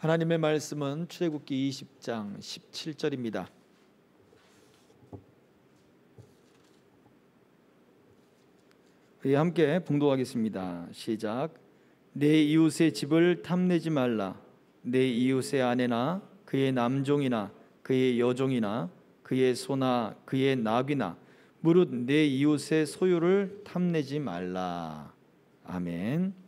하나님의 말씀은 출애굽기 20장 17절입니다. 함께 봉독하겠습니다. 시작. 내 이웃의 집을 탐내지 말라. 내 이웃의 아내나 그의 남종이나 그의 여종이나 그의 소나 그의 나귀나 무릇 내 이웃의 소유를 탐내지 말라. 아멘.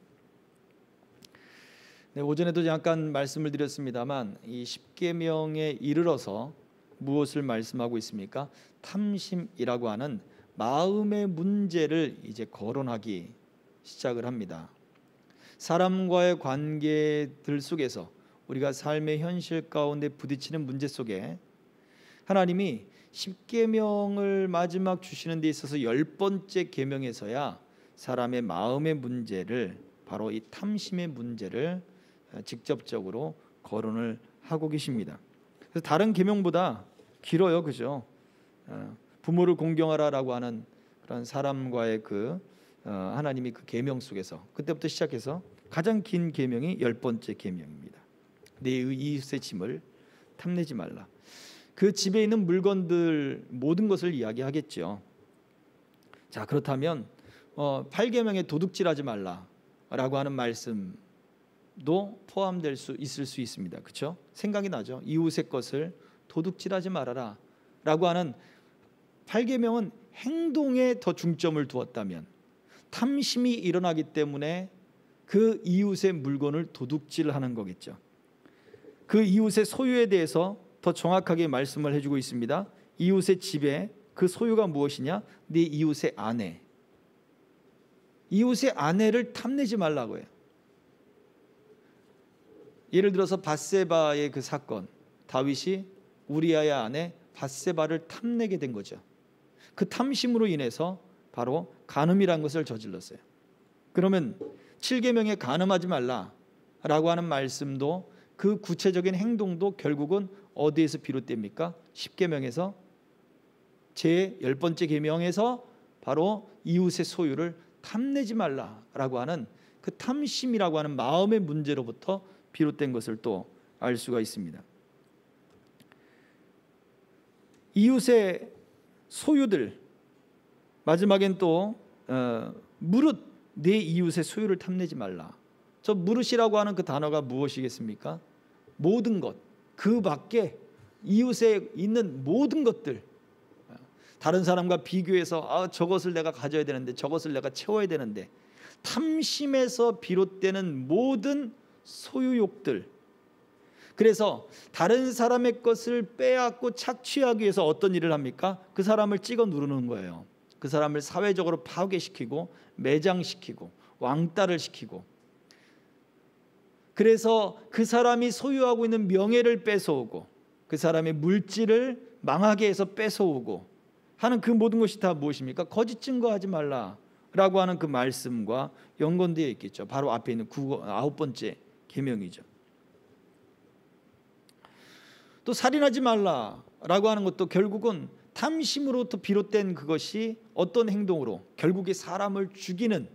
네, 오전에도 잠깐 말씀을 드렸습니다만 이 십계명에 이르러서 무엇을 말씀하고 있습니까? 탐심이라고 하는 마음의 문제를 이제 거론하기 시작을 합니다. 사람과의 관계들 속에서 우리가 삶의 현실 가운데 부딪히는 문제 속에 하나님이 십계명을 마지막 주시는 데 있어서 10번째 계명에서야 사람의 마음의 문제를, 바로 이 탐심의 문제를 직접적으로 거론을 하고 계십니다. 그래서 다른 계명보다 길어요, 그죠? 부모를 공경하라라고 하는 그런 사람과의 하나님이 그 계명 속에서 그때부터 시작해서 가장 긴 계명이 10번째 계명입니다. 내 이웃의 짐을 탐내지 말라. 그 집에 있는 물건들 모든 것을 이야기하겠죠. 자, 그렇다면 8계명에 도둑질하지 말라라고 하는 말씀도 포함될 수 있을 수 있습니다. 그렇죠? 생각이 나죠. 이웃의 것을 도둑질하지 말아라 라고 하는 8계명은 행동에 더 중점을 두었다면, 탐심이 일어나기 때문에 그 이웃의 물건을 도둑질하는 거겠죠. 그 이웃의 소유에 대해서 더 정확하게 말씀을 해주고 있습니다. 이웃의 집에 그 소유가 무엇이냐? 네 이웃의 아내. 이웃의 아내를 탐내지 말라고 해요. 예를 들어서 밧세바의 그 사건, 다윗이 우리아의 아내 밧세바를 탐내게 된 거죠. 그 탐심으로 인해서 바로 간음이라는 것을 저질렀어요. 그러면 7계명에 간음하지 말라라고 하는 말씀도, 그 구체적인 행동도 결국은 어디에서 비롯됩니까? 10계명에서, 제 10번째 계명에서 바로 이웃의 소유를 탐내지 말라라고 하는 그 탐심이라고 하는 마음의 문제로부터 비롯된 것을 또 알 수가 있습니다. 이웃의 소유들, 마지막엔 또 무릇 내 이웃의 소유를 탐내지 말라. 저 무릇이라고 하는 그 단어가 무엇이겠습니까? 모든 것, 그 밖에 이웃에 있는 모든 것들, 다른 사람과 비교해서 저것을 내가 가져야 되는데, 저것을 내가 채워야 되는데, 탐심에서 비롯되는 모든 소유욕들. 그래서 다른 사람의 것을 빼앗고 착취하기 위해서 어떤 일을 합니까? 그 사람을 찍어 누르는 거예요. 그 사람을 사회적으로 파괴시키고 매장시키고 왕따를 시키고, 그래서 그 사람이 소유하고 있는 명예를 뺏어오고 그 사람의 물질을 망하게 해서 뺏어오고 하는 그 모든 것이 다 무엇입니까? 거짓 증거하지 말라라고 하는 그 말씀과 연관되어 있겠죠. 바로 앞에 있는 9번째 계명이죠. 또 살인하지 말라라고 하는 것도 결국은 탐심으로부터 비롯된 그것이 어떤 행동으로 결국에 사람을 죽이는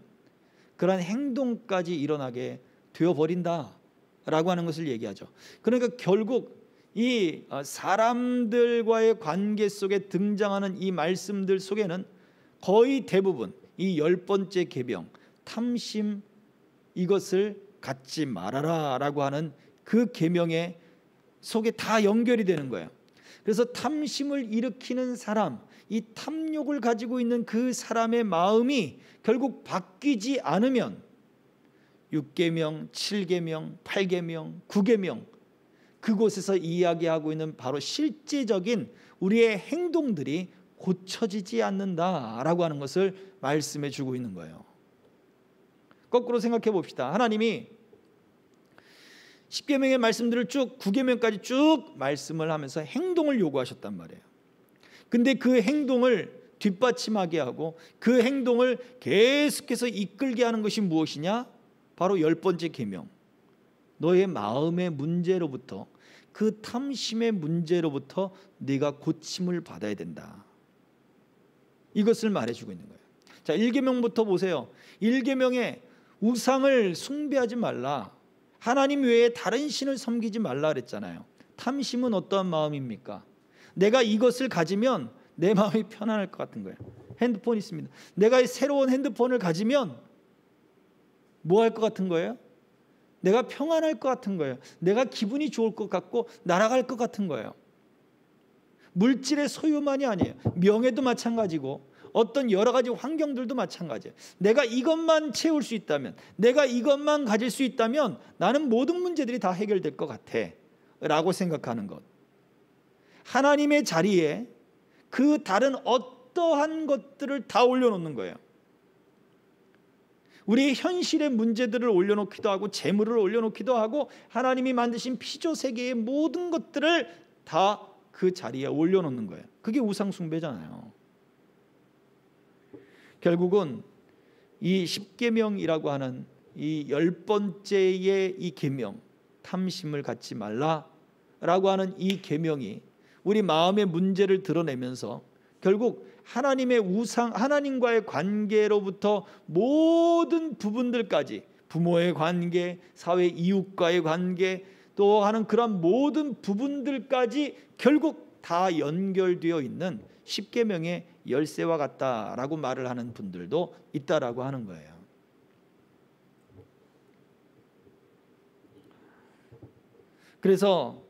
그런 행동까지 일어나게 되어버린다라고 하는 것을 얘기하죠. 그러니까 결국 이 사람들과의 관계 속에 등장하는 이 말씀들 속에는 거의 대부분 이 10번째 계명, 탐심, 이것을 갖지 말아라라고 하는 그 계명의 속에 다 연결이 되는 거예요. 그래서 탐심을 일으키는 사람, 이 탐욕을 가지고 있는 그 사람의 마음이 결국 바뀌지 않으면 6계명, 7계명, 8계명, 9계명, 그곳에서 이야기하고 있는 바로 실제적인 우리의 행동들이 고쳐지지 않는다라고 하는 것을 말씀해 주고 있는 거예요. 거꾸로 생각해 봅시다. 하나님이 10계명의 말씀들을 쭉 9계명까지 쭉 말씀을 하면서 행동을 요구하셨단 말이에요. 근데 그 행동을 뒷받침하게 하고 그 행동을 계속해서 이끌게 하는 것이 무엇이냐? 바로 10번째 계명. 너의 마음의 문제로부터, 그 탐심의 문제로부터 네가 고침을 받아야 된다. 이것을 말해주고 있는 거예요. 자, 1계명부터 보세요. 1계명에 우상을 숭배하지 말라. 하나님 외에 다른 신을 섬기지 말라 그랬잖아요. 탐심은 어떠한 마음입니까? 내가 이것을 가지면 내 마음이 편안할 것 같은 거예요. 핸드폰 있습니다. 내가 새로운 핸드폰을 가지면 뭐 할 것 같은 거예요? 내가 평안할 것 같은 거예요. 내가 기분이 좋을 것 같고 날아갈 것 같은 거예요. 물질의 소유만이 아니에요. 명예도 마찬가지고 어떤 여러 가지 환경들도 마찬가지예요. 내가 이것만 채울 수 있다면, 내가 이것만 가질 수 있다면 나는 모든 문제들이 다 해결될 것 같아 라고 생각하는 것. 하나님의 자리에 그 다른 어떠한 것들을 다 올려놓는 거예요. 우리의 현실의 문제들을 올려놓기도 하고 재물을 올려놓기도 하고 하나님이 만드신 피조 세계의 모든 것들을 다 그 자리에 올려놓는 거예요. 그게 우상 숭배잖아요. 결국은 이 십계명이라고 하는 이 10번째의 이 계명, 탐심을 갖지 말라라고 하는 이 계명이 우리 마음의 문제를 드러내면서 결국 하나님의 우상, 하나님과의 관계로부터 모든 부분들까지, 부모의 관계, 사회 이웃과의 관계, 또 하는 그런 모든 부분들까지 결국 다 연결되어 있는 십계명의 열쇠와 같다라고 말을 하는 분들도 있다라고 하는 거예요. 그래서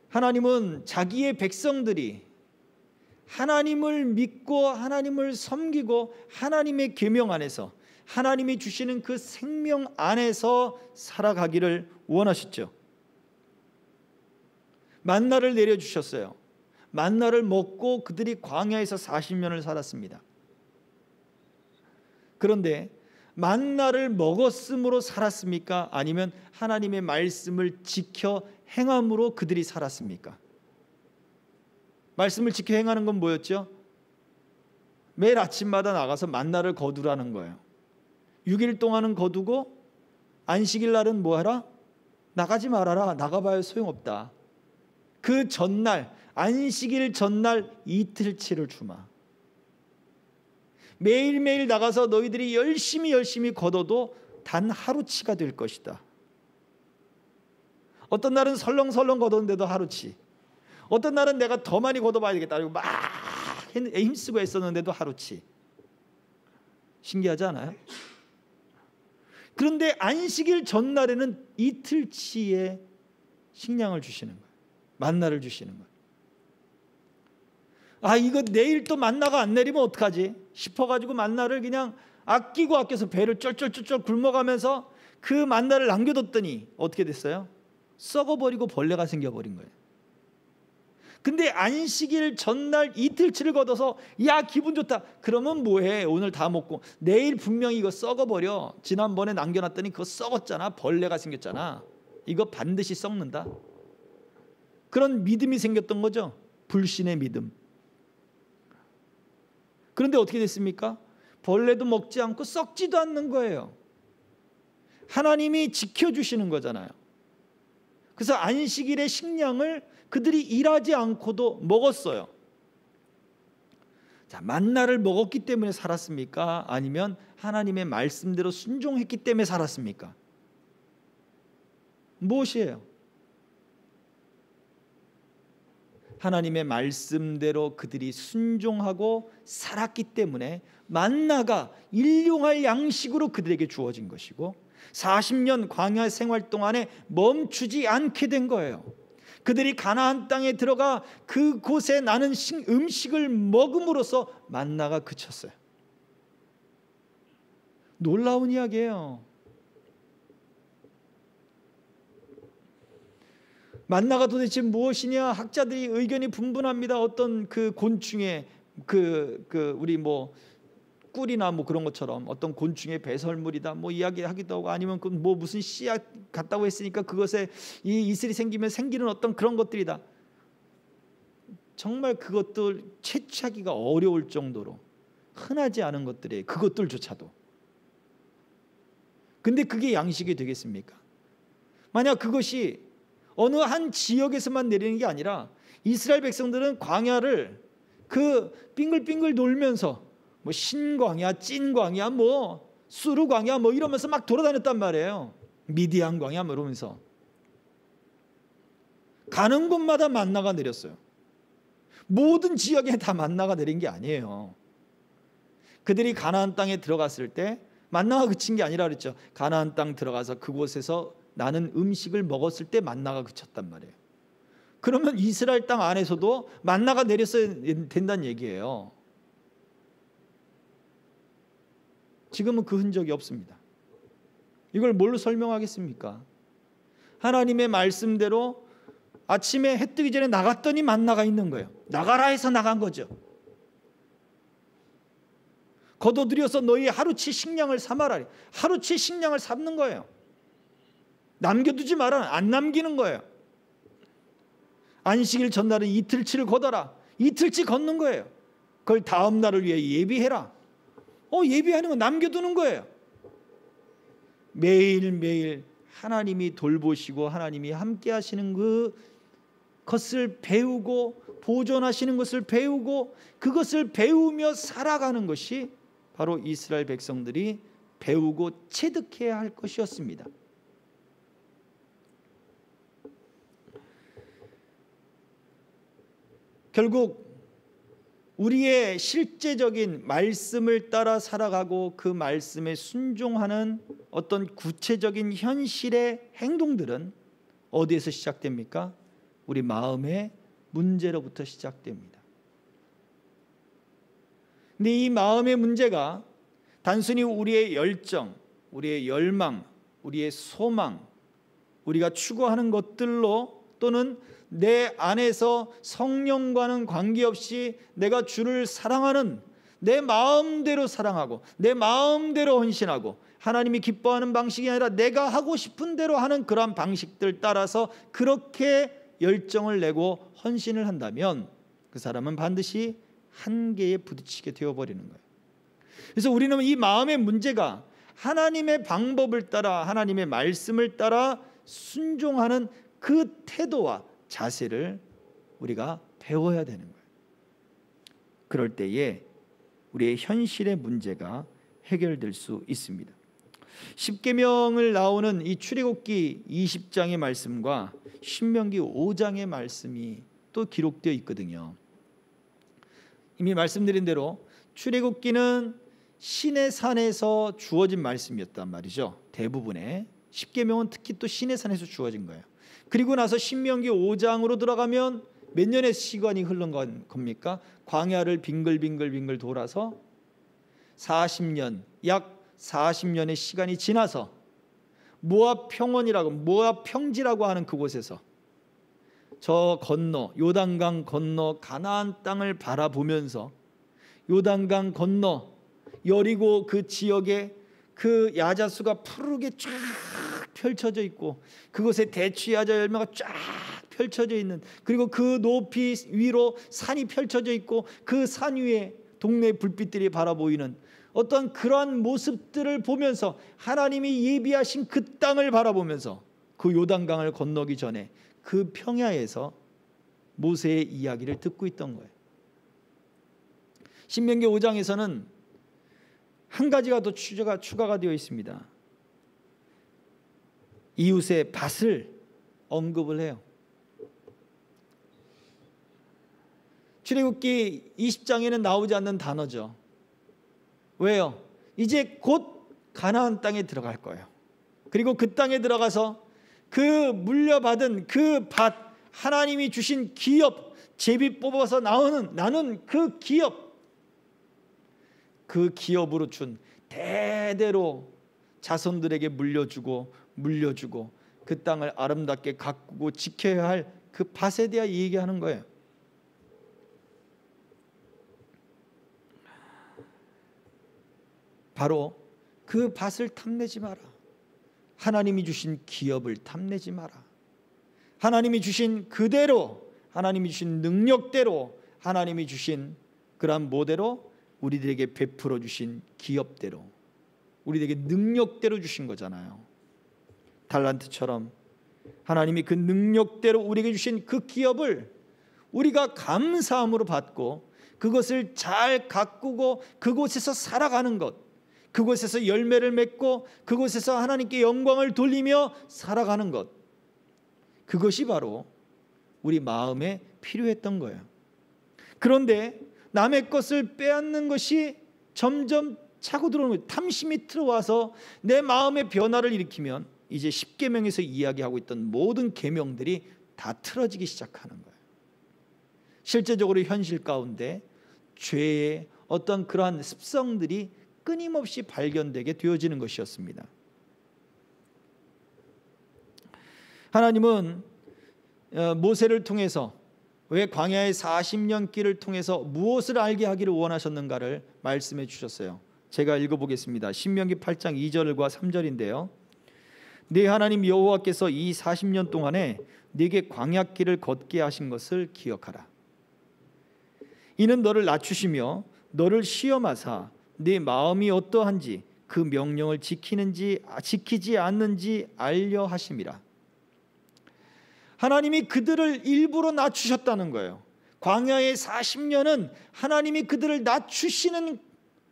하나님은 자기의 백성들이 하나님을 믿고 하나님을 섬기고 하나님의 계명 안에서 하나님이 주시는 그 생명 안에서 살아가기를 원하시죠. 만나를 내려주셨어요. 만나를 먹고 그들이 광야에서 40년을 살았습니다. 그런데 만나를 먹었음으로 살았습니까? 아니면 하나님의 말씀을 지켜 행함으로 그들이 살았습니까? 말씀을 지켜 행하는 건 뭐였죠? 매일 아침마다 나가서 만나를 거두라는 거예요. 6일 동안은 거두고 안식일 날은 뭐 하라? 나가지 말아라. 나가봐야 소용없다. 그 전날, 안식일 전날 이틀치를 주마. 매일매일 나가서 너희들이 열심히 거둬도 단 하루치가 될 것이다. 어떤 날은 설렁설렁 거뒀는데도 하루치, 어떤 날은 내가 더 많이 걷어봐야 되겠다 그리고 막 힘쓰고 애썼는데도 하루치. 신기하지 않아요? 그런데 안식일 전날에는 이틀치의 식량을 주시는 거예요. 만나를 주시는 거예요. 아, 이거 내일 또 만나가 안 내리면 어떡하지 싶어가지고 만나를 그냥 아껴서 배를 쩔쩔쩔쩔 굶어가면서 그 만나를 남겨뒀더니 어떻게 됐어요? 썩어버리고 벌레가 생겨버린 거예요. 근데 안식일 전날 이틀치를 걷어서 야 기분 좋다 그러면 뭐해? 오늘 다 먹고 내일 분명히 이거 썩어버려. 지난번에 남겨놨더니 그거 썩었잖아. 벌레가 생겼잖아. 이거 반드시 썩는다. 그런 믿음이 생겼던 거죠. 불신의 믿음. 그런데 어떻게 됐습니까? 벌레도 먹지 않고 썩지도 않는 거예요. 하나님이 지켜주시는 거잖아요. 그래서 안식일의 식량을 그들이 일하지 않고도 먹었어요. 자, 만나를 먹었기 때문에 살았습니까? 아니면 하나님의 말씀대로 순종했기 때문에 살았습니까? 무엇이에요? 하나님의 말씀대로 그들이 순종하고 살았기 때문에 만나가 일용할 양식으로 그들에게 주어진 것이고 40년 광야 생활 동안에 멈추지 않게 된 거예요. 그들이 가나안 땅에 들어가 그곳에 나는 음식을 먹음으로써 만나가 그쳤어요. 놀라운 이야기예요. 만나가 도대체 무엇이냐? 학자들이 의견이 분분합니다. 어떤 그 곤충의 우리 뭐 꿀이나 뭐 그런 것처럼 어떤 곤충의 배설물이다 뭐 이야기하기도 하고 아니면 그 뭐 무슨 씨앗 같다고 했으니까 그것에 이 이슬이 생기면 생기는 어떤 그런 것들이다. 정말 그것들 채취하기가 어려울 정도로 흔하지 않은 것들이에요. 그것들조차도. 근데 그게 양식이 되겠습니까? 만약 그것이 어느 한 지역에서만 내리는 게 아니라 이스라엘 백성들은 광야를 그 빙글빙글 돌면서 뭐 신광야, 찐광야, 뭐 수르광야 뭐 이러면서 막 돌아다녔단 말이에요. 미디안 광야 이러면서 가는 곳마다 만나가 내렸어요. 모든 지역에 다 만나가 내린 게 아니에요. 그들이 가나안 땅에 들어갔을 때 만나가 그친 게 아니라 그랬죠. 가나안 땅 들어가서 그곳에서 나는 음식을 먹었을 때 만나가 그쳤단 말이에요. 그러면 이스라엘 땅 안에서도 만나가 내렸어야 된다는 얘기예요. 지금은 그 흔적이 없습니다. 이걸 뭘로 설명하겠습니까? 하나님의 말씀대로 아침에 해 뜨기 전에 나갔더니 만나가 있는 거예요. 나가라 해서 나간 거죠. 거둬들여서 너희 하루치 식량을 삼아라. 하루치 식량을 삼는 거예요. 남겨두지 마라. 안 남기는 거예요. 안식일 전날은 이틀치를 걷어라. 이틀치 걷는 거예요. 그걸 다음 날을 위해 예비해라. 예비하는 건 남겨두는 거예요. 매일매일 하나님이 돌보시고 하나님이 함께 하시는 그것을 배우고 보존하시는 것을 배우고 그것을 배우며 살아가는 것이 바로 이스라엘 백성들이 배우고 체득해야 할 것이었습니다. 결국 우리의 실제적인 말씀을 따라 살아가고 그 말씀에 순종하는 어떤 구체적인 현실의 행동들은 어디에서 시작됩니까? 우리 마음의 문제로부터 시작됩니다. 근데 이 마음의 문제가 단순히 우리의 열정, 우리의 열망, 우리의 소망, 우리가 추구하는 것들로 또는 내 안에서 성령과는 관계없이 내가 주를 사랑하는 내 마음대로 사랑하고 내 마음대로 헌신하고 하나님이 기뻐하는 방식이 아니라 내가 하고 싶은 대로 하는 그러한 방식들 따라서 그렇게 열정을 내고 헌신을 한다면 그 사람은 반드시 한계에 부딪히게 되어버리는 거예요. 그래서 우리는 이 마음의 문제가 하나님의 방법을 따라 하나님의 말씀을 따라 순종하는 그 태도와 자세를 우리가 배워야 되는 거예요. 그럴 때에 우리의 현실의 문제가 해결될 수 있습니다. 십계명을 나오는 이 출애굽기 20장의 말씀과 신명기 5장의 말씀이 또 기록되어 있거든요. 이미 말씀드린 대로 출애굽기는 시내산에서 주어진 말씀이었단 말이죠. 대부분의 십계명은 특히 또 시내산에서 주어진 거예요. 그리고 나서 신명기 5장으로 들어가면 몇 년의 시간이 흐른 겁니까? 광야를 빙글빙글 돌아서 40년, 약 40년의 시간이 지나서 모압 평원이라고 모압 평지라고 하는 그곳에서 저 건너 요단강 건너 가나안 땅을 바라보면서 요단강 건너 여리고 그 지역에 그 야자수가 푸르게 쫙 펼쳐져 있고 그곳에 대추야자 열매가 쫙 펼쳐져 있는, 그리고 그 높이 위로 산이 펼쳐져 있고 그 산 위에 동네 불빛들이 바라보이는 어떤 그러한 모습들을 보면서 하나님이 예비하신 그 땅을 바라보면서 그 요단강을 건너기 전에 그 평야에서 모세의 이야기를 듣고 있던 거예요. 신명기 5장에서는 한 가지가 더 추가가 되어 있습니다. 이웃의 밭을 언급을 해요. 출애굽기 20장에는 나오지 않는 단어죠. 왜요? 이제 곧 가나안 땅에 들어갈 거예요. 그리고 그 땅에 들어가서 그 물려받은 그 밭, 하나님이 주신 기업, 제비 뽑아서 나는 그 기업, 그 기업으로 준 대대로 자손들에게 물려주고 그 땅을 아름답게 가꾸고 지켜야 할 그 밭에 대해 얘기하는 거예요. 바로 그 밭을 탐내지 마라. 하나님이 주신 기업을 탐내지 마라. 하나님이 주신 그대로, 하나님이 주신 능력대로, 하나님이 주신 그러한 모델로 우리들에게 베풀어 주신 기업대로, 우리에게 능력대로 주신 거잖아요. 달란트처럼 하나님이 그 능력대로 우리에게 주신 그 기업을 우리가 감사함으로 받고 그것을 잘 가꾸고 그곳에서 살아가는 것, 그곳에서 열매를 맺고 그곳에서 하나님께 영광을 돌리며 살아가는 것, 그것이 바로 우리 마음에 필요했던 거예요. 그런데 남의 것을 빼앗는 것이 점점 차고 들어오는 거예요. 탐심이 들어와서 내 마음의 변화를 일으키면 이제 십계명에서 이야기하고 있던 모든 계명들이 다 틀어지기 시작하는 거예요. 실제적으로 현실 가운데 죄의 어떤 그러한 습성들이 끊임없이 발견되게 되어지는 것이었습니다. 하나님은 모세를 통해서 왜 광야의 40년 길을 통해서 무엇을 알게 하기를 원하셨는가를 말씀해 주셨어요. 제가 읽어보겠습니다. 신명기 8장 2절과 3절인데요. 네 하나님 여호와께서 이 40년 동안에 네게 광야길을 걷게 하신 것을 기억하라. 이는 너를 낮추시며 너를 시험하사 네 마음이 어떠한지 그 명령을 지키는지 지키지 않는지 알려 하심이라. 하나님이 그들을 일부러 낮추셨다는 거예요. 광야의 40년은 하나님이 그들을 낮추시는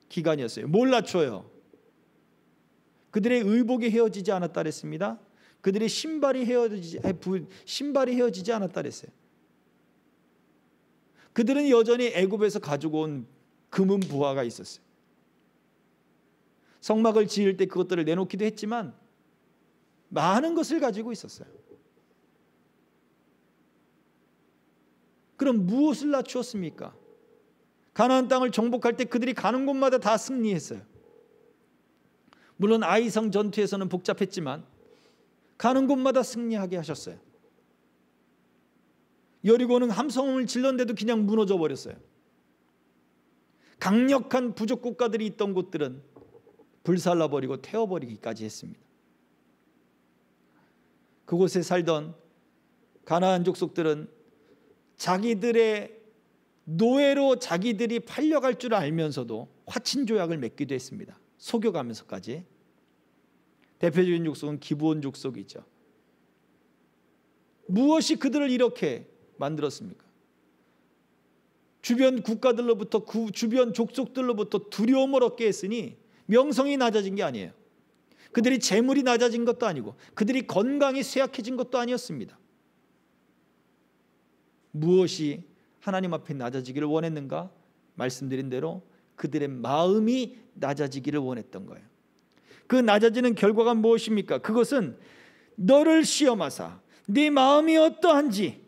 기간이었어요. 뭘 낮춰요? 그들의 의복이 헤어지지 않았다 그랬습니다. 그들의 신발이 헤어지지 않았다 그랬어요. 그들은 여전히 애굽에서 가지고 온 금은 부하가 있었어요. 성막을 지을 때 그것들을 내놓기도 했지만 많은 것을 가지고 있었어요. 그럼 무엇을 낮추었습니까? 가나안 땅을 정복할 때 그들이 가는 곳마다 다 승리했어요. 물론 아이성 전투에서는 복잡했지만 가는 곳마다 승리하게 하셨어요. 여리고는 함성을 질렀는데도 그냥 무너져 버렸어요. 강력한 부족 국가들이 있던 곳들은 불살라버리고 태워버리기까지 했습니다. 그곳에 살던 가나안 족속들은 자기들의 노예로 자기들이 팔려갈 줄 알면서도 화친조약을 맺기도 했습니다. 속여가면서까지. 대표적인 족속은 기브온 족속이죠. 무엇이 그들을 이렇게 만들었습니까? 주변 국가들로부터 주변 족속들로부터 두려움을 얻게 했으니 명성이 낮아진 게 아니에요. 그들이 재물이 낮아진 것도 아니고 그들이 건강이 쇠약해진 것도 아니었습니다. 무엇이 하나님 앞에 낮아지기를 원했는가? 말씀드린 대로 그들의 마음이 낮아지기를 원했던 거예요. 그 낮아지는 결과가 무엇입니까? 그것은 너를 시험하사 네 마음이 어떠한지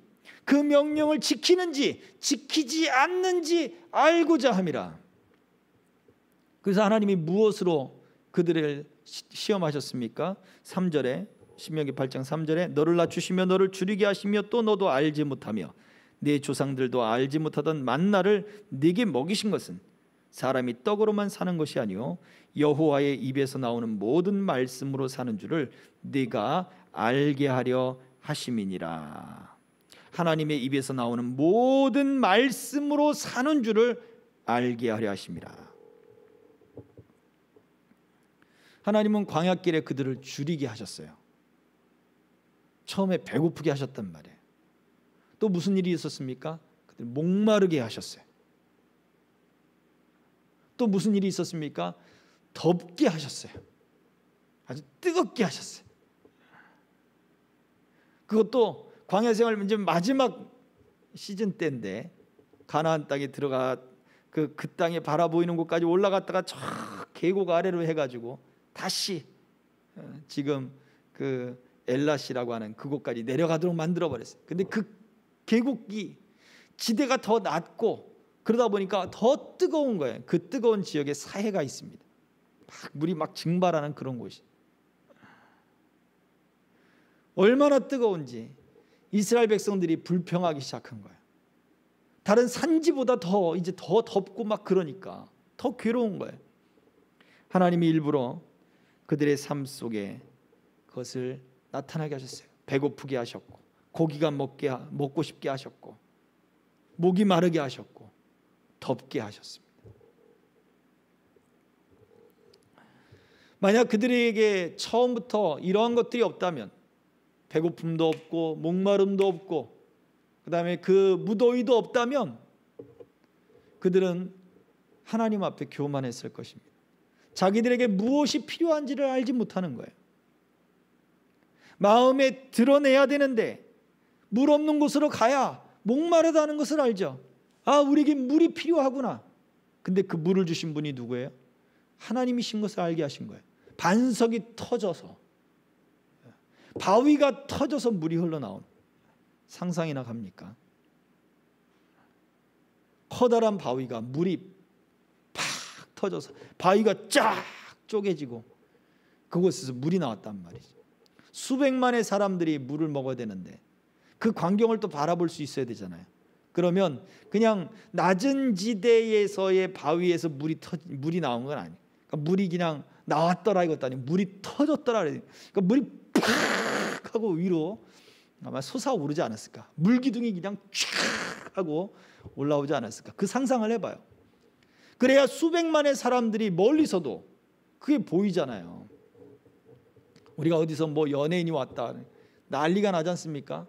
그 명령을 지키는지 지키지 않는지 알고자 함이라. 그래서 하나님이 무엇으로 그들을 시험하셨습니까? 3절에 신명기 8장 3절에 너를 낮추시며 너를 줄이게 하시며 또 너도 알지 못하며 네 조상들도 알지 못하던 만나를 네게 먹이신 것은 사람이 떡으로만 사는 것이 아니요 여호와의 입에서 나오는 모든 말씀으로 사는 줄을 네가 알게 하려 하심이니라. 하나님의 입에서 나오는 모든 말씀으로 사는 줄을 알게 하려 하심이라. 하나님은 광야길에 그들을 줄이게 하셨어요. 처음에 배고프게 하셨단 말이에요. 또 무슨 일이 있었습니까? 그들 목마르게 하셨어요. 또 무슨 일이 있었습니까? 덥게 하셨어요. 아주 뜨겁게 하셨어요. 그것도 광야 생활 이제 마지막 시즌 때인데 가나안 땅에 들어가 그 땅에 바라보이는 곳까지 올라갔다가 저 계곡 아래로 해가지고 다시 지금 그 엘라시라고 하는 그곳까지 내려가도록 만들어 버렸어요. 근데 그 계곡이 지대가 더 낮고 그러다 보니까 더 뜨거운 거예요. 그 뜨거운 지역에 사해가 있습니다. 물이 막 증발하는 그런 곳이. 얼마나 뜨거운지 이스라엘 백성들이 불평하기 시작한 거예요. 다른 산지보다 더 이제 더 덥고 막 그러니까 더 괴로운 거예요. 하나님이 일부러 그들의 삶 속에 그것을 나타나게 하셨어요. 배고프게 하셨고 고기가 먹고 싶게 하셨고 목이 마르게 하셨고 덥게 하셨습니다. 만약 그들에게 처음부터 이러한 것들이 없다면 배고픔도 없고 목마름도 없고 그 다음에 그 무더위도 없다면 그들은 하나님 앞에 교만했을 것입니다. 자기들에게 무엇이 필요한지를 알지 못하는 거예요. 마음에 드러내야 되는데 물 없는 곳으로 가야 목마르다는 것을 알죠. 아, 우리에게 물이 필요하구나. 근데 그 물을 주신 분이 누구예요? 하나님이신 것을 알게 하신 거예요. 반석이 터져서, 바위가 터져서 물이 흘러나오는, 상상이나 갑니까? 커다란 바위가 물이 팍 터져서 바위가 쫙 쪼개지고 그곳에서 물이 나왔단 말이죠. 수백만의 사람들이 물을 먹어야 되는데 그 광경을 또 바라볼 수 있어야 되잖아요. 그러면 그냥 낮은 지대에서의 바위에서 물이 나온 건 아니에요. 그러니까 물이 그냥 나왔더라 이것도 아니고 물이 터졌더라. 그러니까 물이 팍 하고 위로 아마 솟아오르지 않았을까. 물기둥이 그냥 쫙 하고 올라오지 않았을까. 그 상상을 해봐요. 그래야 수백만의 사람들이 멀리서도 그게 보이잖아요. 우리가 어디서 뭐 연예인이 왔다 난리가 나지 않습니까?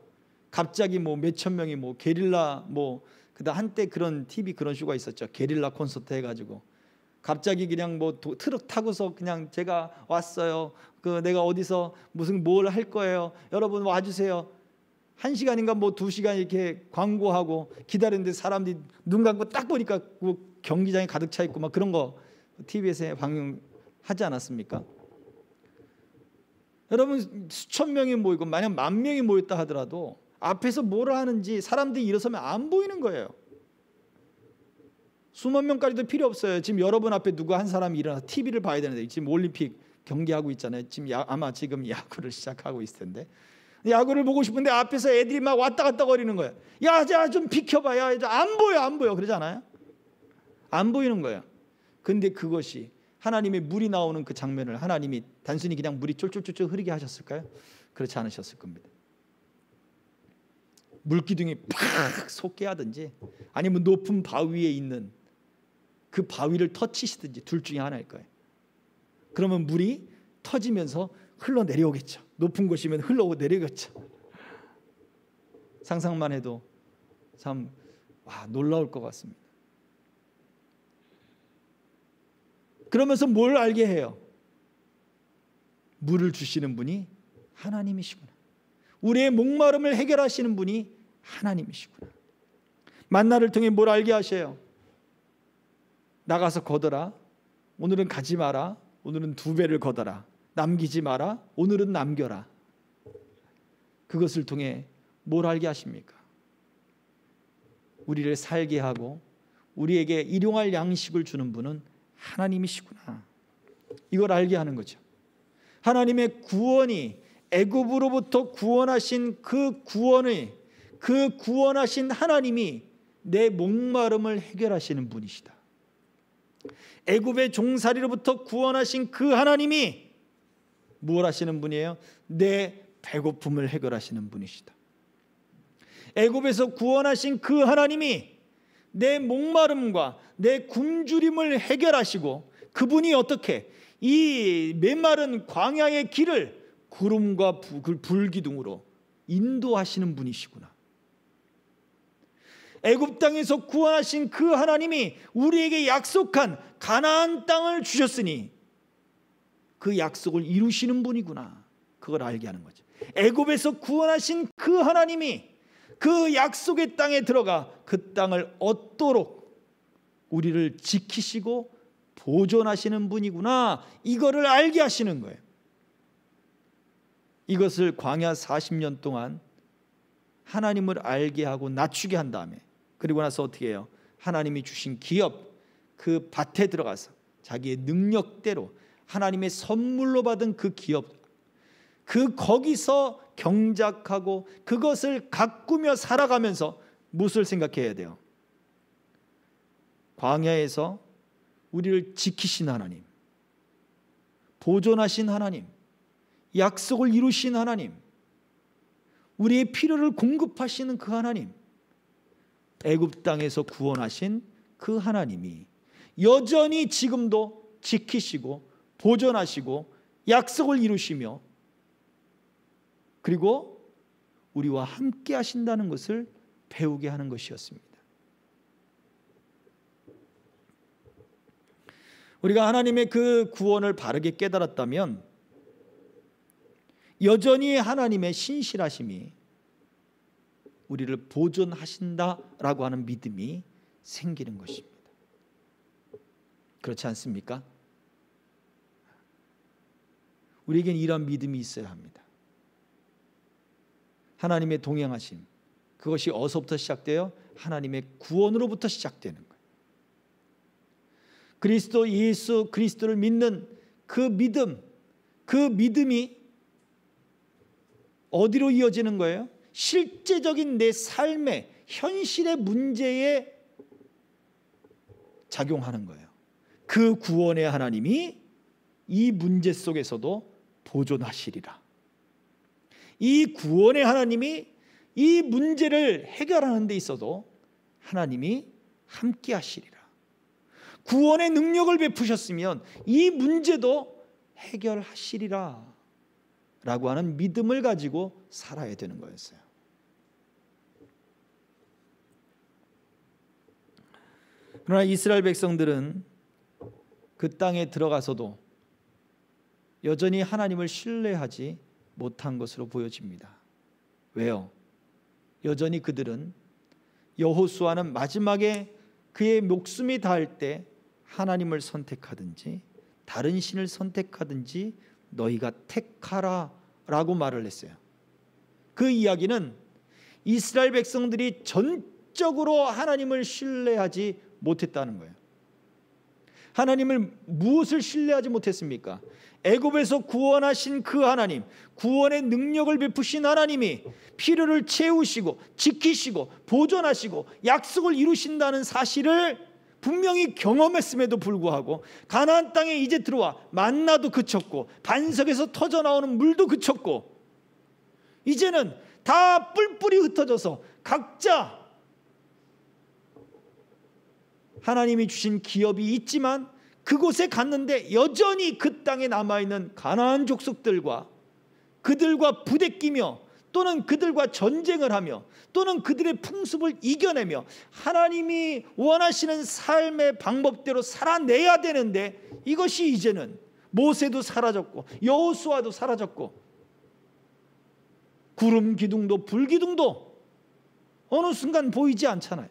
갑자기 뭐 몇천 명이 뭐 게릴라 뭐 그다음 한때 그런 TV 그런 쇼가 있었죠. 게릴라 콘서트 해가지고 갑자기 그냥 뭐 트럭 타고서 그냥 제가 왔어요. 그 내가 어디서 무슨 뭘 할 거예요. 여러분 와주세요. 1시간인가 뭐 2시간 이렇게 광고하고 기다리는데 사람들이 눈 감고 딱 보니까 그 경기장이 가득 차 있고 막 그런 거 TV에서 방영하지 않았습니까? 여러분 수천 명이 모이고 만약 10,000명이 모였다 하더라도 앞에서 뭘 하는지 사람들이 일어서면 안 보이는 거예요. 수만 명까지도 필요 없어요. 지금 여러분 앞에 누구 한 사람이 일어나서 TV를 봐야 되는데 지금 올림픽 경기하고 있잖아요. 지금 아마 지금 야구를 시작하고 있을 텐데 야구를 보고 싶은데 앞에서 애들이 막 왔다 갔다 거리는 거예요. 야, 좀 비켜봐. 야, 안 보여. 그러잖아요. 안 보이는 거예요. 근데 그것이 하나님의 물이 나오는 그 장면을 하나님이 단순히 그냥 물이 쫄쫄쫄쫄 흐르게 하셨을까요? 그렇지 않으셨을 겁니다. 물기둥이 팍 솟게 하든지 아니면 높은 바위에 있는 그 바위를 터치시든지 둘 중에 하나일 거예요. 그러면 물이 터지면서 흘러내려오겠죠. 높은 곳이면 흘러내려오겠죠. 상상만 해도 참 놀라울 것 같습니다. 그러면서 뭘 알게 해요? 물을 주시는 분이 하나님이시구나. 우리의 목마름을 해결하시는 분이 하나님이시구나. 만나를 통해 뭘 알게 하셔요? 나가서 거둬라. 오늘은 가지 마라. 오늘은 2배를 거둬라. 남기지 마라. 오늘은 남겨라. 그것을 통해 뭘 알게 하십니까? 우리를 살게 하고 우리에게 일용할 양식을 주는 분은 하나님이시구나. 이걸 알게 하는 거죠. 하나님의 구원이 애굽으로부터 구원하신 그 구원하신 하나님이 내 목마름을 해결하시는 분이시다. 애굽의 종살이로부터 구원하신 그 하나님이 무엇 하시는 분이에요? 내 배고픔을 해결하시는 분이시다. 애굽에서 구원하신 그 하나님이 내 목마름과 내 굶주림을 해결하시고 그분이 어떻게 이 메마른 광야의 길을 구름과 불기둥으로 인도하시는 분이시구나. 애굽 땅에서 구원하신 그 하나님이 우리에게 약속한 가나안 땅을 주셨으니 그 약속을 이루시는 분이구나. 그걸 알게 하는 거죠. 애굽에서 구원하신 그 하나님이 그 약속의 땅에 들어가 그 땅을 얻도록 우리를 지키시고 보존하시는 분이구나. 이거를 알게 하시는 거예요. 이것을 광야 40년 동안 하나님을 알게 하고 낮추게 한 다음에 그리고 나서 어떻게 해요? 하나님이 주신 기업 그 밭에 들어가서 자기의 능력대로 하나님의 선물로 받은 그 기업 거기서 경작하고 그것을 가꾸며 살아가면서 무엇을 생각해야 돼요? 광야에서 우리를 지키신 하나님, 보존하신 하나님, 약속을 이루신 하나님, 우리의 필요를 공급하시는 그 하나님, 애굽 땅에서 구원하신 그 하나님이 여전히 지금도 지키시고 보존하시고 약속을 이루시며 그리고 우리와 함께 하신다는 것을 배우게 하는 것이었습니다. 우리가 하나님의 그 구원을 바르게 깨달았다면 여전히 하나님의 신실하심이 우리를 보존하신다라고 하는 믿음이 생기는 것입니다. 그렇지 않습니까? 우리에겐 이런 믿음이 있어야 합니다. 하나님의 동행하심, 그것이 어디서부터 시작돼요? 하나님의 구원으로부터 시작되는 거예요. 그리스도 예수 그리스도를 믿는 그 믿음, 그 믿음이 어디로 이어지는 거예요? 실제적인 내 삶의 현실의 문제에 작용하는 거예요. 그 구원의 하나님이 이 문제 속에서도 보존하시리라. 이 구원의 하나님이 이 문제를 해결하는 데 있어도 하나님이 함께 하시리라. 구원의 능력을 베푸셨으면 이 문제도 해결하시리라 라고 하는 믿음을 가지고 살아야 되는 거였어요. 그러나 이스라엘 백성들은 그 땅에 들어가서도 여전히 하나님을 신뢰하지 못한 것으로 보여집니다. 왜요? 여전히 그들은 여호수아는 마지막에 그의 목숨이 닿을 때 하나님을 선택하든지 다른 신을 선택하든지 너희가 택하라 라고 말을 했어요. 그 이야기는 이스라엘 백성들이 전적으로 하나님을 신뢰하지 못했다는 거예요. 하나님을 무엇을 신뢰하지 못했습니까? 애굽에서 구원하신 그 하나님, 구원의 능력을 베푸신 하나님이 필요를 채우시고 지키시고 보존하시고 약속을 이루신다는 사실을 분명히 경험했음에도 불구하고 가나안 땅에 이제 들어와 만나도 그쳤고 반석에서 터져나오는 물도 그쳤고 이제는 다 뿔뿔이 흩어져서 각자 하나님이 주신 기업이 있지만 그곳에 갔는데 여전히 그 땅에 남아있는 가나안 족속들과 그들과 부대끼며 또는 그들과 전쟁을 하며 또는 그들의 풍습을 이겨내며 하나님이 원하시는 삶의 방법대로 살아내야 되는데 이것이 이제는 모세도 사라졌고 여호수아도 사라졌고 구름 기둥도 불 기둥도 어느 순간 보이지 않잖아요.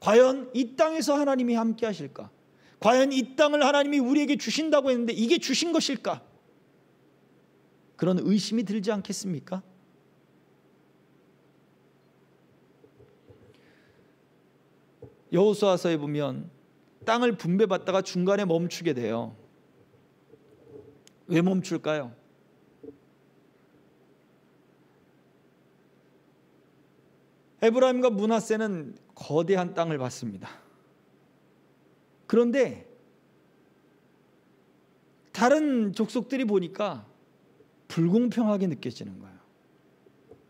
과연 이 땅에서 하나님이 함께 하실까? 과연 이 땅을 하나님이 우리에게 주신다고 했는데 이게 주신 것일까? 그런 의심이 들지 않겠습니까? 여호수아서에 보면 땅을 분배받다가 중간에 멈추게 돼요. 왜 멈출까요? 에브라임과 므낫세는 거대한 땅을 받습니다. 그런데 다른 족속들이 보니까 불공평하게 느껴지는 거예요.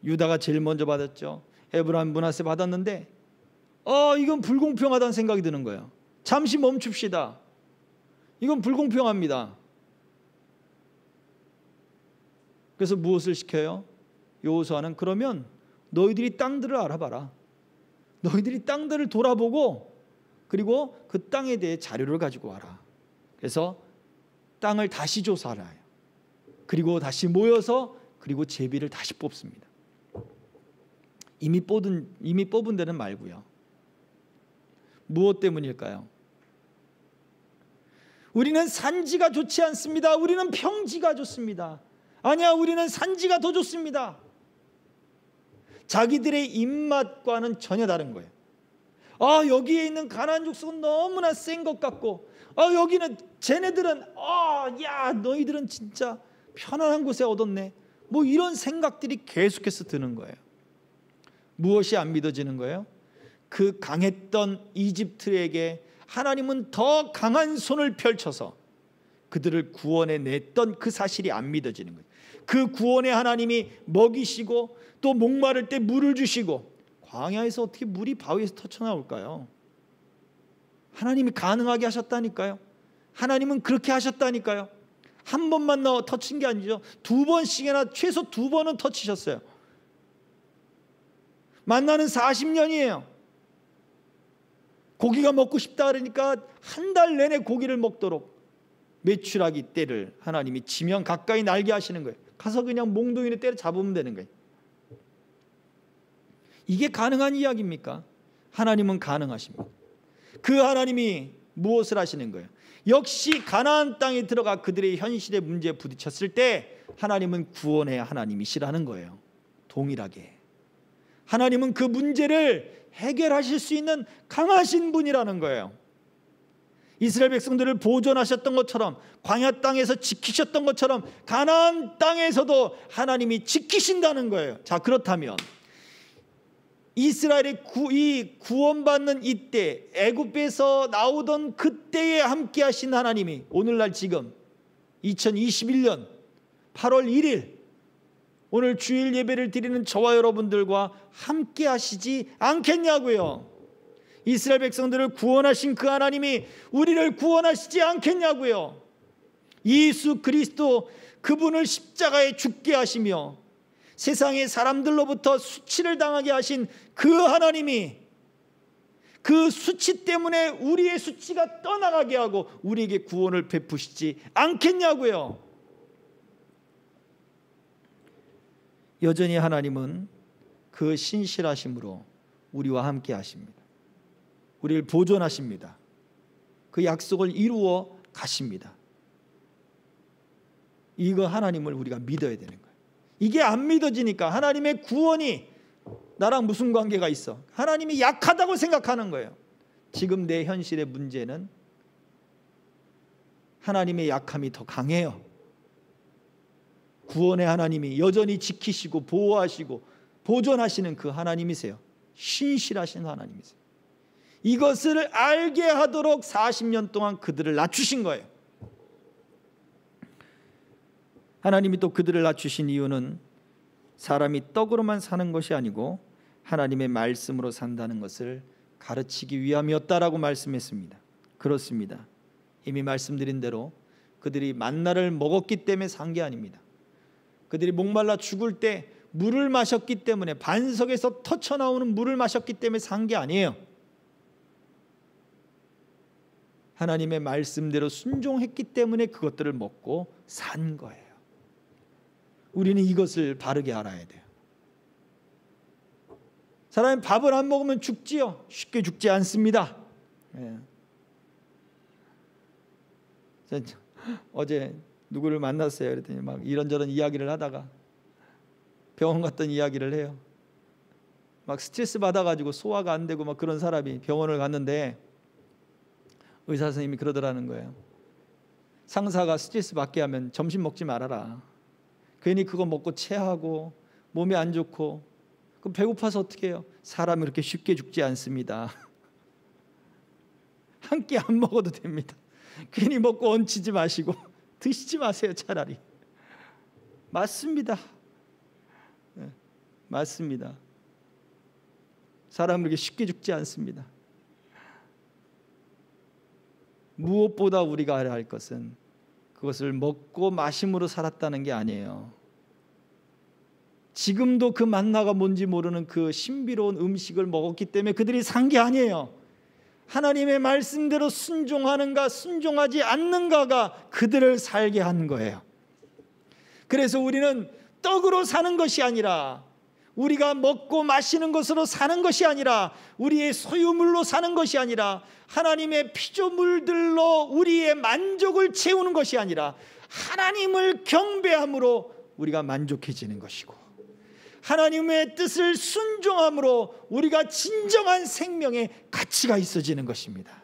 유다가 제일 먼저 받았죠. 에브라임, 므낫세 받았는데 이건 불공평하다는 생각이 드는 거예요. 잠시 멈춥시다. 이건 불공평합니다. 그래서 무엇을 시켜요? 여호수아는 그러면 너희들이 땅들을 알아봐라. 너희들이 땅들을 돌아보고 그리고 그 땅에 대해 자료를 가지고 와라. 그래서 땅을 다시 조사하라. 그리고 다시 모여서 그리고 제비를 다시 뽑습니다. 이미 뽑은 데는 말고요. 무엇 때문일까요? 우리는 산지가 좋지 않습니다. 우리는 평지가 좋습니다. 아니야, 우리는 산지가 더 좋습니다. 자기들의 입맛과는 전혀 다른 거예요. 여기에 있는 가나안 족속은 너무나 센 것 같고 여기는 쟤네들은 야 너희들은 진짜 편안한 곳에 얻었네. 뭐 이런 생각들이 계속해서 드는 거예요. 무엇이 안 믿어지는 거예요? 그 강했던 이집트에게 하나님은 더 강한 손을 펼쳐서 그들을 구원해 냈던 그 사실이 안 믿어지는 거예요. 그 구원의 하나님이 먹이시고 또 목마를 때 물을 주시고 광야에서 어떻게 물이 바위에서 터쳐나올까요? 하나님이 가능하게 하셨다니까요. 하나님은 그렇게 하셨다니까요. 한 번만 터친 게 아니죠. 2번씩이나 최소 2번은 터치셨어요. 만나는 40년이에요. 고기가 먹고 싶다 그러니까 한 달 내내 고기를 먹도록 메추라기 떼를 하나님이 지면 가까이 날게 하시는 거예요. 가서 그냥 몽둥이를 때려 잡으면 되는 거예요. 이게 가능한 이야기입니까? 하나님은 가능하십니다. 그 하나님이 무엇을 하시는 거예요? 역시 가나안 땅에 들어가 그들의 현실의 문제에 부딪혔을 때 하나님은 구원의 하나님이시라는 거예요. 동일하게 하나님은 그 문제를 해결하실 수 있는 강하신 분이라는 거예요. 이스라엘 백성들을 보존하셨던 것처럼, 광야 땅에서 지키셨던 것처럼 가나안 땅에서도 하나님이 지키신다는 거예요. 자, 그렇다면 이스라엘의 구원받는 이때, 애굽에서 나오던 그때에 함께 하신 하나님이 오늘날 지금 2021년 8월 1일 오늘 주일 예배를 드리는 저와 여러분들과 함께 하시지 않겠냐고요. 이스라엘 백성들을 구원하신 그 하나님이 우리를 구원하시지 않겠냐고요. 예수 그리스도 그분을 십자가에 죽게 하시며 세상의 사람들로부터 수치를 당하게 하신 그 하나님이 그 수치 때문에 우리의 수치가 떠나가게 하고 우리에게 구원을 베푸시지 않겠냐고요. 여전히 하나님은 그 신실하심으로 우리와 함께 하십니다. 우리를 보존하십니다. 그 약속을 이루어 가십니다. 이거 하나님을 우리가 믿어야 되는 거예요. 이게 안 믿어지니까 하나님의 구원이 나랑 무슨 관계가 있어? 하나님이 약하다고 생각하는 거예요. 지금 내 현실의 문제는 하나님의 약함이 더 강해요. 구원의 하나님이 여전히 지키시고 보호하시고 보존하시는 그 하나님이세요. 신실하신 하나님이세요. 이것을 알게 하도록 40년 동안 그들을 낮추신 거예요. 하나님이 또 그들을 낮추신 이유는 사람이 떡으로만 사는 것이 아니고 하나님의 말씀으로 산다는 것을 가르치기 위함이었다라고 말씀했습니다. 그렇습니다. 이미 말씀드린 대로 그들이 만나를 먹었기 때문에 산 게 아닙니다. 그들이 목말라 죽을 때 물을 마셨기 때문에, 반석에서 터쳐나오는 물을 마셨기 때문에 산 게 아니에요. 하나님의 말씀대로 순종했기 때문에 그것들을 먹고 산 거예요. 우리는 이것을 바르게 알아야 돼요. 사람이 밥을 안 먹으면 죽지요. 쉽게 죽지 않습니다. 예. 어제 누구를 만났어요. 그랬더니 막 이런저런 이야기를 하다가 병원 갔던 이야기를 해요. 막 스트레스 받아가지고 소화가 안 되고 막 그런 사람이 병원을 갔는데 의사 선생님이 그러더라는 거예요. 상사가 스트레스 받게 하면 점심 먹지 말아라. 괜히 그거 먹고 체하고 몸이 안 좋고 그럼 배고파서 어떻게 해요? 사람이 그렇게 쉽게 죽지 않습니다. 한 끼 안 먹어도 됩니다. 괜히 먹고 얹히지 마시고 드시지 마세요. 차라리. 맞습니다. 네, 맞습니다. 사람은 그렇게 쉽게 죽지 않습니다. 무엇보다 우리가 알아야 할 것은 그것을 먹고 마심으로 살았다는 게 아니에요. 지금도 그 만나가 뭔지 모르는 그 신비로운 음식을 먹었기 때문에 그들이 산 게 아니에요. 하나님의 말씀대로 순종하는가 순종하지 않는가가 그들을 살게 한 거예요. 그래서 우리는 떡으로 사는 것이 아니라, 우리가 먹고 마시는 것으로 사는 것이 아니라, 우리의 소유물로 사는 것이 아니라, 하나님의 피조물들로 우리의 만족을 채우는 것이 아니라 하나님을 경배함으로 우리가 만족해지는 것이고, 하나님의 뜻을 순종함으로 우리가 진정한 생명의 가치가 있어지는 것입니다.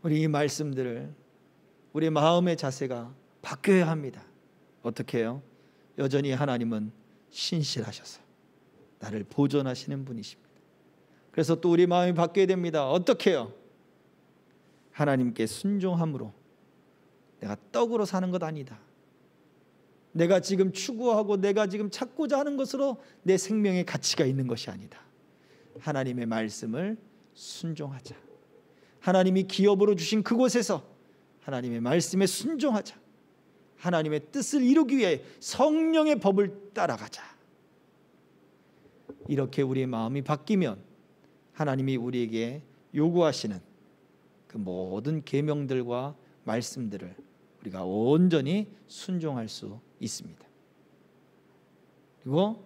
우리 이 말씀들을 우리 마음의 자세가 바뀌어야 합니다. 어떻게 해요? 여전히 하나님은 신실하셔서 나를 보존하시는 분이십니다. 그래서 또 우리 마음이 바뀌어야 됩니다. 어떻게 해요? 하나님께 순종함으로 내가 떡으로 사는 것 아니다. 내가 지금 추구하고 내가 지금 찾고자 하는 것으로 내 생명의 가치가 있는 것이 아니다. 하나님의 말씀을 순종하자. 하나님이 기업으로 주신 그곳에서 하나님의 말씀에 순종하자. 하나님의 뜻을 이루기 위해 성령의 법을 따라가자. 이렇게 우리의 마음이 바뀌면 하나님이 우리에게 요구하시는 그 모든 계명들과 말씀들을 우리가 온전히 순종할 수 있습니다. 그리고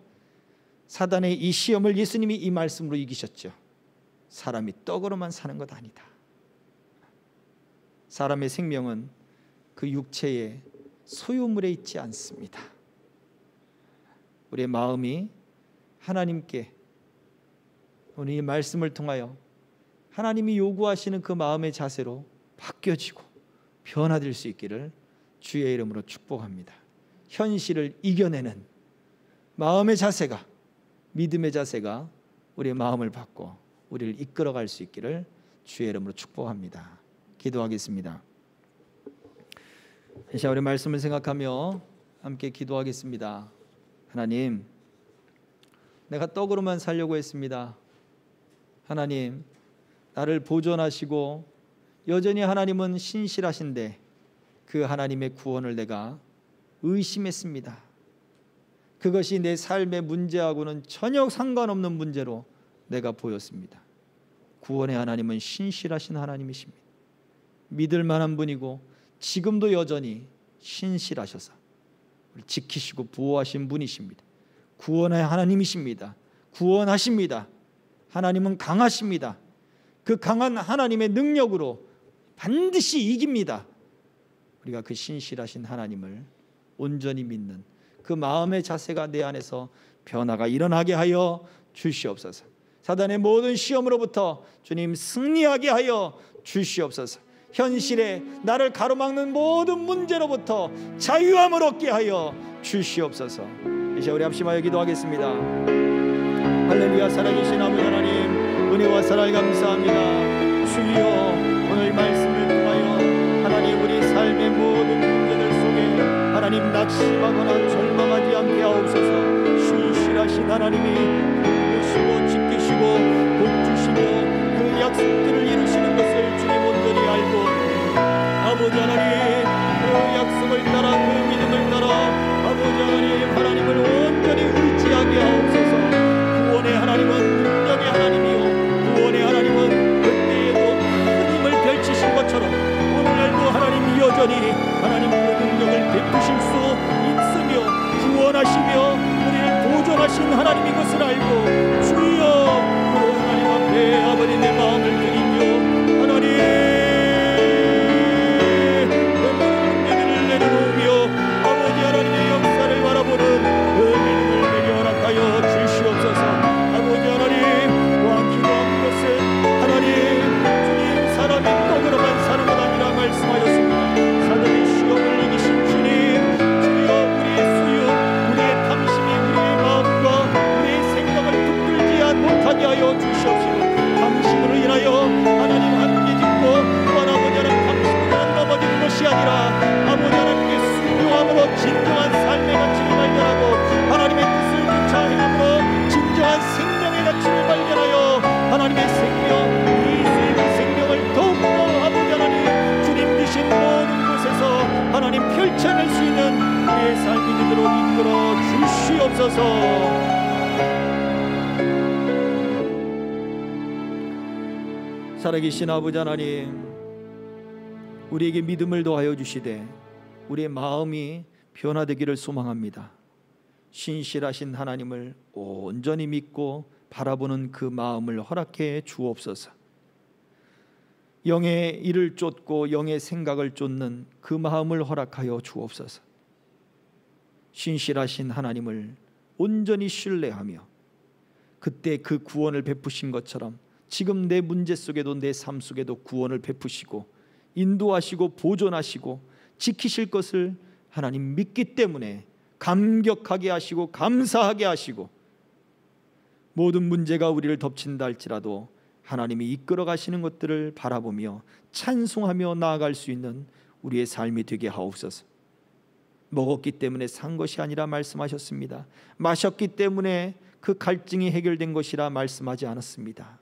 사단의 이 시험을 예수님이 이 말씀으로 이기셨죠. 사람이 떡으로만 사는 것 아니다. 사람의 생명은 그 육체의 소유물에 있지 않습니다. 우리의 마음이 하나님께 오늘 이 말씀을 통하여 하나님이 요구하시는 그 마음의 자세로 바뀌어지고 변화될 수 있기를 주의 이름으로 축복합니다. 현실을 이겨내는 마음의 자세가, 믿음의 자세가 우리의 마음을 바꿔 우리를 이끌어갈 수 있기를 주의 이름으로 축복합니다. 기도하겠습니다. 자, 우리 말씀을 생각하며 함께 기도하겠습니다. 하나님, 내가 떡으로만 살려고 했습니다. 하나님, 나를 보존하시고 여전히 하나님은 신실하신데 그 하나님의 구원을 내가 의심했습니다. 그것이 내 삶의 문제하고는 전혀 상관없는 문제로 내가 보였습니다. 구원의 하나님은 신실하신 하나님이십니다. 믿을 만한 분이고 지금도 여전히 신실하셔서 우리 지키시고 보호하신 분이십니다. 구원의 하나님이십니다. 구원하십니다. 하나님은 강하십니다. 그 강한 하나님의 능력으로 반드시 이깁니다. 우리가 그 신실하신 하나님을 온전히 믿는 그 마음의 자세가 내 안에서 변화가 일어나게 하여 주시옵소서. 사단의 모든 시험으로부터 주님 승리하게 하여 주시옵소서. 현실에 나를 가로막는 모든 문제로부터 자유함을 얻게 하여 주시옵소서. 이제 우리 합심하여 기도하겠습니다. 할렐루야. 살아계신 아버지 하나님, 은혜와 사랑을 감사합니다. 주여, 오늘 말씀을 통하여 하나님 우리 삶의 모든 문제들 속에 하나님 낙심하거나 절망하지 않게 하옵소서. 신실하신 하나님이 보시고 지키시고 복주시며 그 약속들을 이루시는 것을 주님 온전히 알고 아버지 하나님 그 약속을 따라 그 믿음을 따라 아버지 하나님 하나님을 온전히 의지하게 하옵소서. 구원의 하나님은 능력의 하나님이요 구원의 하나님은 그때에도 큰 힘을 펼치신 것처럼 오늘날도 하나님 여전히 하나님 그 능력을 베푸실 수 있으며 구원하시며 우리를 보존하신 하나님인 것을 알고 주여 그 하나님 앞에 아버지 내 마음을 드리며 하나님 문제들을 내려놓으며 아버지 하나님의 역사를 바라보는 그 믿음을 내게 허락하여 주시옵소서. 아버지 하나님 또한 기도한 것은 하나님 주님 사람이 떡으로만 사는 것 아니라 말씀하셨습니다. 사단의 시험을 이기신 주님 주여 우리의 수유 우리의 탐심이 우리의 마음과 우리의 생각을 붙들지 못하게 하여 주시옵시고 탐심으로 인하여 하나님 함께 짓고 또한 아버지 하나님 탐심으로 넘어지는 것이 아니라 아버지 하나님께 순종함으로 진정한 삶의 가치를 발견하고 하나님의 뜻을 쫓아 행함으로 진정한 생명의 가치를 발견하여 하나님의 생명 이 생명을 더욱더 아버지 하나님 주님 주신 모든 곳에서 하나님 펼쳐낼 수 있는 우리의 삶이 되도록 이끌어 주시옵소서. 살아계신 아버지 하나님, 우리에게 믿음을 더하여 주시되 우리의 마음이 변화되기를 소망합니다. 신실하신 하나님을 온전히 믿고 바라보는 그 마음을 허락해 주옵소서. 영의 일을 쫓고 영의 생각을 쫓는 그 마음을 허락하여 주옵소서. 신실하신 하나님을 온전히 신뢰하며 그때 그 구원을 베푸신 것처럼 지금 내 문제 속에도 내 삶 속에도 구원을 베푸시고 인도하시고 보존하시고 지키실 것을 하나님 믿기 때문에 감격하게 하시고 감사하게 하시고 모든 문제가 우리를 덮친다 할지라도 하나님이 이끌어 가시는 것들을 바라보며 찬송하며 나아갈 수 있는 우리의 삶이 되게 하옵소서. 먹었기 때문에 산 것이 아니라 말씀하셨습니다. 마셨기 때문에 그 갈증이 해결된 것이라 말씀하지 않았습니다.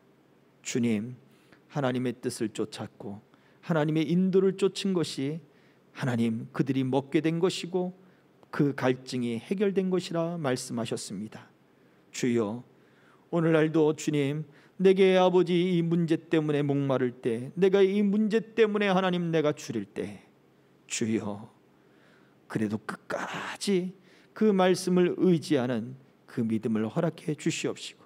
주님, 하나님의 뜻을 쫓았고 하나님의 인도를 쫓은 것이 하나님 그들이 먹게 된 것이고 그 갈증이 해결된 것이라 말씀하셨습니다. 주여, 오늘날도 주님, 내게 아버지 이 문제 때문에 목마를 때, 내가 이 문제 때문에 하나님 내가 줄일 때, 주여 그래도 끝까지 그 말씀을 의지하는 그 믿음을 허락해 주시옵시고,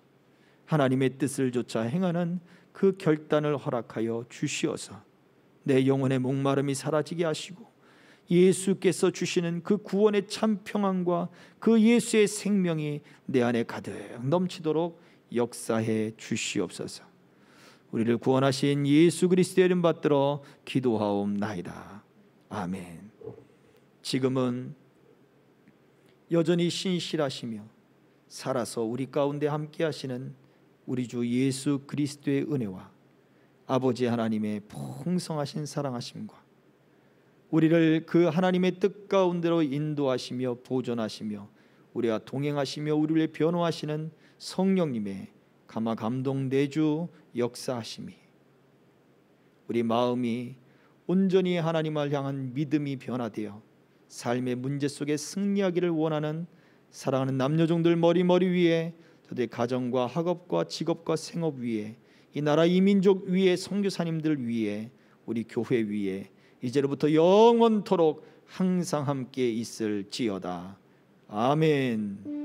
하나님의 뜻을 좇아 행하는 그 결단을 허락하여 주시어서 내 영혼의 목마름이 사라지게 하시고, 예수께서 주시는 그 구원의 참 평안과 그 예수의 생명이 내 안에 가득 넘치도록 역사해 주시옵소서. 우리를 구원하신 예수 그리스도의 이름 받들어 기도하옵나이다. 아멘. 지금은 여전히 신실하시며 살아서 우리 가운데 함께 하시는 우리 주 예수 그리스도의 은혜와 아버지 하나님의 풍성하신 사랑하심과 우리를 그 하나님의 뜻 가운데로 인도하시며 보존하시며 우리와 동행하시며 우리를 변호하시는 성령님의 감화 감동 내주 역사하심이, 우리 마음이 온전히 하나님을 향한 믿음이 변화되어 삶의 문제 속에 승리하기를 원하는 사랑하는 남녀종들 머리 위에, 저들의 가정과 학업과 직업과 생업 위에, 이 나라 이 민족 위에, 선교사님들 위에, 우리 교회 위에 이제로부터 영원토록 항상 함께 있을지어다. 아멘.